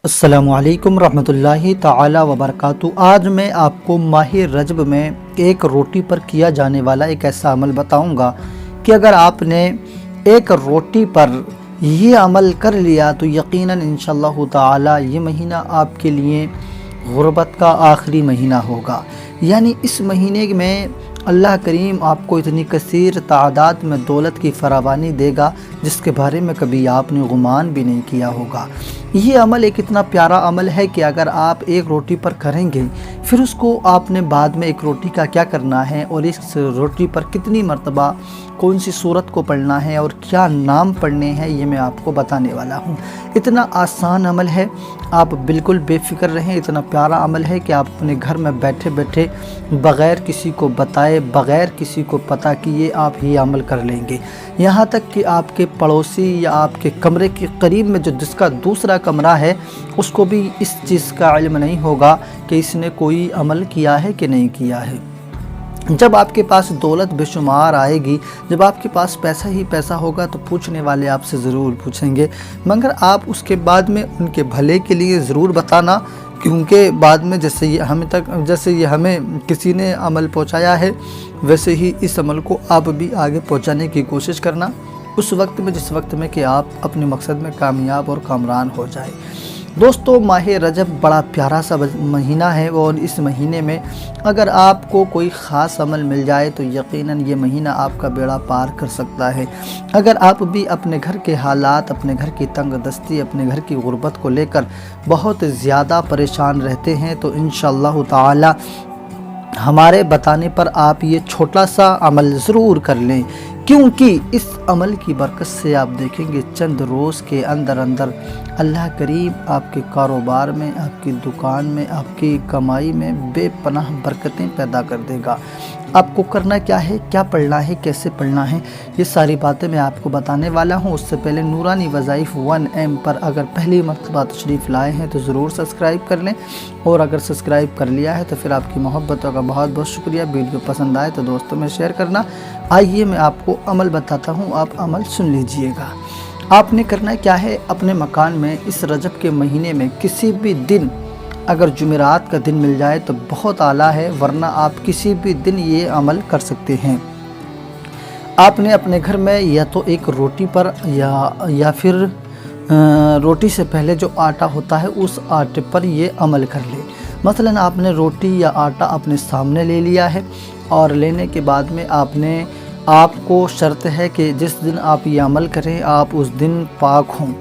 السلام علیکم رحمۃ اللہ تعالی وبرکاتہ۔ آج میں آپ کو ماہ رجب میں ایک روٹی پر کیا جانے والا ایک ایسا عمل بتاؤں گا کہ اگر آپ نے ایک روٹی پر یہ عمل کر لیا تو یقیناً انشاءاللہ تعالی یہ مہینہ آپ کے لیے غربت کا آخری مہینہ ہوگا۔ یعنی اس مہینے میں اللہ کریم آپ کو اتنی کثیر تعداد میں دولت کی فراوانی دے گا جس کے بارے میں کبھی آپ نے گمان بھی نہیں کیا ہوگا۔ یہ عمل ایک اتنا پیارا عمل ہے کہ اگر آپ ایک روٹی پر کریں گے پھر اس کو آپ نے بعد میں ایک روٹی کا کیا کرنا ہے اور اس روٹی پر کتنی مرتبہ کون سی سورت کو پڑھنا ہے اور کیا نام پڑھنے ہیں یہ میں آپ کو بتانے والا ہوں۔ اتنا آسان عمل ہے، آپ بالکل بے فکر رہیں۔ اتنا پیارا عمل ہے کہ آپ اپنے گھر میں بیٹھے بیٹھے بغیر کسی کو بتائے، بغیر کسی کو پتہ کیے آپ یہ عمل کر لیں گے۔ یہاں تک کہ آپ کے پڑوسی یا آپ کے کمرے کے قریب میں جس کا دوسرا کمرہ ہے اس کو بھی اس چیز کا علم نہیں ہوگا کہ اس نے کوئی عمل کیا ہے کہ نہیں کیا ہے۔ جب آپ کے پاس دولت بے شمار آئے گی، جب آپ کے پاس پیسہ ہی پیسہ ہوگا تو پوچھنے والے آپ سے ضرور پوچھیں گے، مگر آپ اس کے بعد میں ان کے بھلے کے لیے ضرور بتانا، کیونکہ بعد میں جیسے یہ ہمیں کسی نے عمل پہنچایا ہے ویسے ہی اس عمل کو آپ بھی آگے پہنچانے کی کوشش کرنا اس وقت میں جس وقت میں کہ آپ اپنے مقصد میں کامیاب اور کامران ہو جائے۔ دوستو، ماہ رجب بڑا پیارا سا مہینہ ہے اور اس مہینے میں اگر آپ کو کوئی خاص عمل مل جائے تو یقیناً یہ مہینہ آپ کا بیڑا پار کر سکتا ہے۔ اگر آپ بھی اپنے گھر کے حالات، اپنے گھر کی تنگ دستی، اپنے گھر کی غربت کو لے کر بہت زیادہ پریشان رہتے ہیں تو انشاءاللہ تعالی ہمارے بتانے پر آپ یہ چھوٹا سا عمل ضرور کر لیں، کیونکہ اس عمل کی برکت سے آپ دیکھیں گے چند روز کے اندر اللہ کریم آپ کے کاروبار میں، آپ کی دکان میں، آپ کی کمائی میں بے پناہ برکتیں پیدا کر دے گا۔ آپ کو کرنا کیا ہے، کیا پڑھنا ہے، کیسے پڑھنا ہے، یہ ساری باتیں میں آپ کو بتانے والا ہوں۔ اس سے پہلے نورانی وظائف 1M پر اگر پہلی مرتبہ تشریف لائے ہیں تو ضرور سبسکرائب کر لیں، اور اگر سبسکرائب کر لیا ہے تو پھر آپ کی محبتوں کا بہت بہت شکریہ۔ ویڈیو پسند آئے تو دوستوں میں شیئر کرنا۔ آئیے میں آپ کو عمل بتاتا ہوں، آپ عمل سن لیجئے گا۔ آپ نے کرنا کیا ہے، اپنے مکان میں اس رجب کے مہینے میں کسی بھی دن، اگر جمعرات کا دن مل جائے تو بہت اعلیٰ ہے، ورنہ آپ کسی بھی دن یہ عمل کر سکتے ہیں۔ آپ نے اپنے گھر میں یا تو ایک روٹی پر یا پھر روٹی سے پہلے جو آٹا ہوتا ہے اس آٹے پر یہ عمل کر لیں۔ مثلاً آپ نے روٹی یا آٹا اپنے سامنے لے لیا ہے، اور لینے کے بعد میں آپ کو شرط ہے کہ جس دن آپ یہ عمل کریں آپ اس دن پاک ہوں،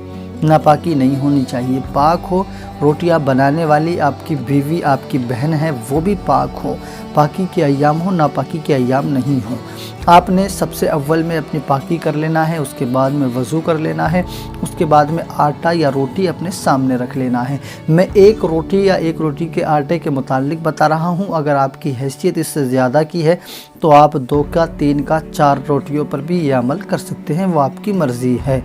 ناپاکی نہیں ہونی چاہیے، پاک ہو۔ روٹیاں بنانے والی آپ کی بیوی، آپ کی بہن ہے، وہ بھی پاک ہو، پاکی کے ایام ہو، ناپاکی کے ایام نہیں ہوں۔ آپ نے سب سے اول میں اپنی پاکی کر لینا ہے، اس کے بعد میں وضو کر لینا ہے، اس کے بعد میں آٹا یا روٹی اپنے سامنے رکھ لینا ہے۔ میں ایک روٹی یا ایک روٹی کے آٹے کے متعلق بتا رہا ہوں، اگر آپ کی حیثیت اس سے زیادہ کی ہے تو آپ 2 کا 3 کا 4 روٹیوں پر بھی یہ عمل کر سکتے ہیں، وہ آپ کی مرضی ہے۔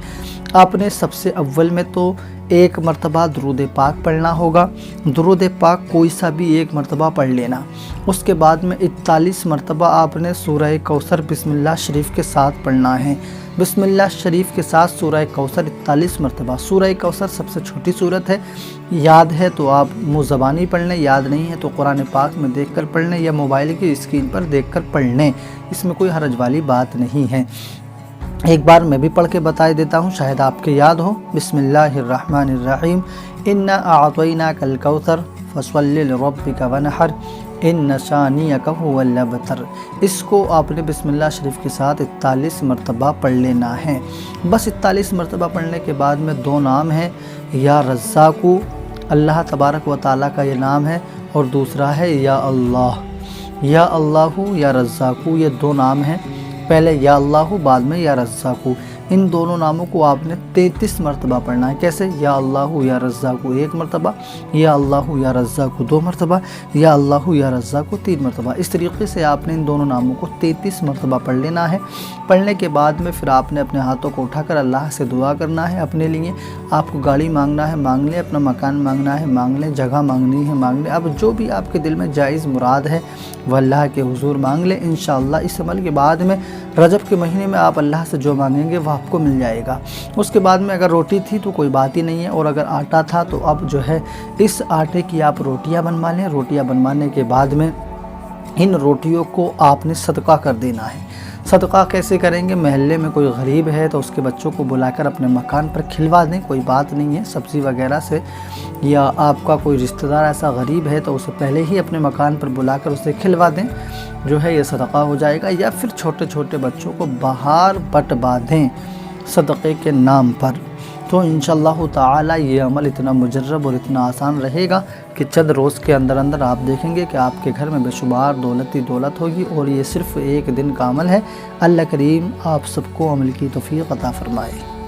آپ نے سب سے اول میں تو ایک مرتبہ درود پاک پڑھنا ہوگا، درود پاک کوئی سا بھی ایک مرتبہ پڑھ لینا۔ اس کے بعد میں 41 مرتبہ آپ نے سورہ کوثر بسم اللہ شریف کے ساتھ پڑھنا ہے۔ بسم اللہ شریف کے ساتھ سورہ کوثر 41 مرتبہ۔ سورہ کوثر سب سے چھوٹی سورت ہے، یاد ہے تو آپ منہ زبانی پڑھ لیں، یاد نہیں ہے تو قرآن پاک میں دیکھ کر پڑھ لیں یا موبائل کی اسکرین پر دیکھ کر پڑھ لیں، اس میں کوئی حرج والی بات نہیں ہے۔ ایک بار میں بھی پڑھ کے بتا دیتا ہوں، شاید آپ کے یاد ہو۔ بسم اللہ الرحمن الرحیم، انا اعطیناک الکوثر فصلی لربک ونحر ان شانئک ھو الابتر۔ اس کو آپ نے بسم اللہ شریف کے ساتھ 41 مرتبہ پڑھ لینا ہے۔ بس 41 مرتبہ پڑھنے کے بعد میں 2 نام ہیں، یا رزاق، اللہ تبارک و تعالیٰ کا یہ نام ہے، اور دوسرا ہے یا اللہ۔ یا اللہ یا رزاق، یہ 2 نام ہیں، پہلے یا اللہ بعد میں یا رزاق۔ ان دونوں ناموں کو آپ نے 33 مرتبہ پڑھنا ہے۔ کیسے؟ یا اللہ یا رزاق 1 مرتبہ، یا اللہ یا رزاق 2 مرتبہ، یا اللہ یا رزاق 3 مرتبہ۔ اس طریقے سے آپ نے ان دونوں ناموں کو 33 مرتبہ پڑھ لینا ہے۔ پڑھنے کے بعد میں پھر آپ نے اپنے ہاتھوں کو اٹھا کر اللہ سے دعا کرنا ہے اپنے لیے۔ آپ کو گاڑی مانگنا ہے مانگ لیں، اپنا مکان مانگنا ہے مانگ لیں، جگہ مانگنی ہے مانگ لیں، اب جو بھی آپ کے دل میں جائز مراد ہے وہ اللہ کے حضور مانگ لیں۔ انشاءاللہ اس عمل کے بعد میں رجب کے مہینے میں آپ اللہ سے جو مانگیں گے وہ آپ کو مل جائے گا۔ اس کے بعد میں اگر روٹی تھی تو کوئی بات ہی نہیں ہے، اور اگر آٹا تھا تو اب جو ہے اس آٹے کی آپ روٹیاں بنوا لیں۔ روٹیاں بنوانے کے بعد میں ان روٹیوں کو آپ نے صدقہ کر دینا ہے۔ صدقہ کیسے کریں گے؟ محلے میں کوئی غریب ہے تو اس کے بچوں کو بلا کر اپنے مکان پر کھلوا دیں، کوئی بات نہیں ہے، سبزی وغیرہ سے، یا آپ کا کوئی رشتہ دار ایسا غریب ہے تو اسے پہلے ہی اپنے مکان پر بلا کر اسے کھلوا دیں، جو ہے یہ صدقہ ہو جائے گا۔ یا پھر چھوٹے چھوٹے بچوں کو باہر بٹوا دیں صدقے کے نام پر۔ تو انشاءاللہ تعالی یہ عمل اتنا مجرب اور اتنا آسان رہے گا کہ چند روز کے اندر اندر آپ دیکھیں گے کہ آپ کے گھر میں بے شمار دولت ہی دولت ہوگی، اور یہ صرف ایک دن کا عمل ہے۔ اللہ کریم آپ سب کو عمل کی توفیق عطا فرمائے۔